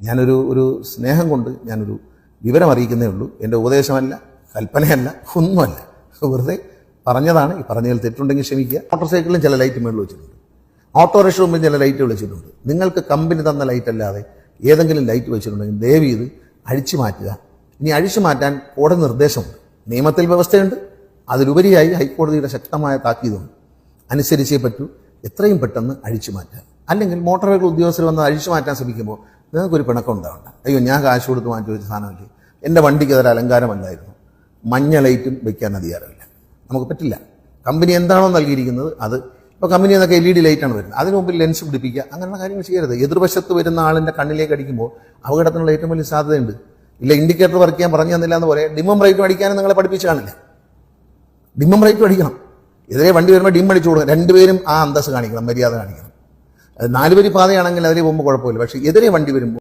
ഞാനൊരു സ്നേഹം കൊണ്ട് ഞാനൊരു വിവരം അറിയിക്കുന്നേ ഉള്ളൂ. എൻ്റെ ഉപദേശമല്ല, കൽപ്പനയല്ല, ഒന്നുമല്ല. വെറുതെ പറഞ്ഞതാണ്. ഈ പറഞ്ഞതിൽ തെറ്റുണ്ടെങ്കിൽ ക്ഷമിക്കുക. മോട്ടോർ സൈക്കിളിലും ചില ലൈറ്റ് മുകളിൽ വെച്ചിട്ടുണ്ട്, ഓട്ടോറിക്ഷ മുമ്പിൽ ചില ലൈറ്റ് വെച്ചിട്ടുണ്ട്. നിങ്ങൾക്ക് കമ്പനി തന്ന ലൈറ്റ് അല്ലാതെ ഏതെങ്കിലും ലൈറ്റ് വെച്ചിട്ടുണ്ടെങ്കിൽ ദയവ് ചെയ്ത് അഴിച്ചു മാറ്റുക. ഇനി അഴിച്ചു മാറ്റാൻ കോടതി നിർദ്ദേശമുണ്ട്, നിയമത്തിൽ വ്യവസ്ഥയുണ്ട്. അതിലുപരിയായി ഹൈക്കോടതിയുടെ ശക്തമായ താക്കീതുണ്ട്. അനുസരിച്ചേ പറ്റൂ. എത്രയും പെട്ടെന്ന് അഴിച്ചു മാറ്റാൻ. അല്ലെങ്കിൽ മോട്ടോർ വെഹിക്കിൾ ഉദ്യോഗസ്ഥർ വന്ന് അഴിച്ചു മാറ്റാൻ ശ്രമിക്കുമ്പോൾ നിങ്ങൾക്കൊരു പിണക്കം ഉണ്ടാവണ്ട. അയ്യോ, ഞാൻ കാശ് കൊടുത്ത് മാറ്റി വെച്ച സാധനമല്ലേ, എൻ്റെ വണ്ടിക്ക് അതൊരു അലങ്കാരമല്ലായിരുന്നു, മഞ്ഞ ലൈറ്റും വെക്കാൻ അധികാരമില്ല. നമുക്ക് പറ്റില്ല. കമ്പനി എന്താണോ നൽകിയിരിക്കുന്നത് അത്. ഇപ്പോൾ കമ്പനി എന്നൊക്കെ LED ലൈറ്റാണ് വരുന്നത്, അതിന് മുമ്പിൽ ലെൻസ് പിടിപ്പിക്കുക, അങ്ങനെയുള്ള കാര്യങ്ങൾ ചെയ്യരുത്. എതിർവശത്ത് വരുന്ന ആളിൻ്റെ കണ്ണിലേക്ക് അടിക്കുമ്പോൾ അപകടത്തിനുള്ള ഏറ്റവും വലിയ സാധ്യതയുണ്ട്. ഇല്ല, ഇൻഡിക്കേറ്റർ വർക്ക് ചെയ്യാൻ പറഞ്ഞു തന്നില്ല എന്ന് പറയാം. ഡിമ്മും ബ്രൈറ്റും അടിക്കാനും നിങ്ങളെ പഠിപ്പിച്ചു കാണില്ല. ഡിമ്മും ബ്രൈറ്റും അടിക്കണം. എതിരെ വണ്ടി വരുമ്പോൾ ഡിം അടിച്ചു കൊടുക്കണം. രണ്ടുപേരും ആ അന്തസ് കാണിക്കണം, മര്യാദ കാണിക്കണം. 4 വരി പാതയാണെങ്കിൽ അതിലെ പോകുമ്പോൾ കുഴപ്പമില്ല. പക്ഷേ എതിരെ വണ്ടി വരുമ്പോൾ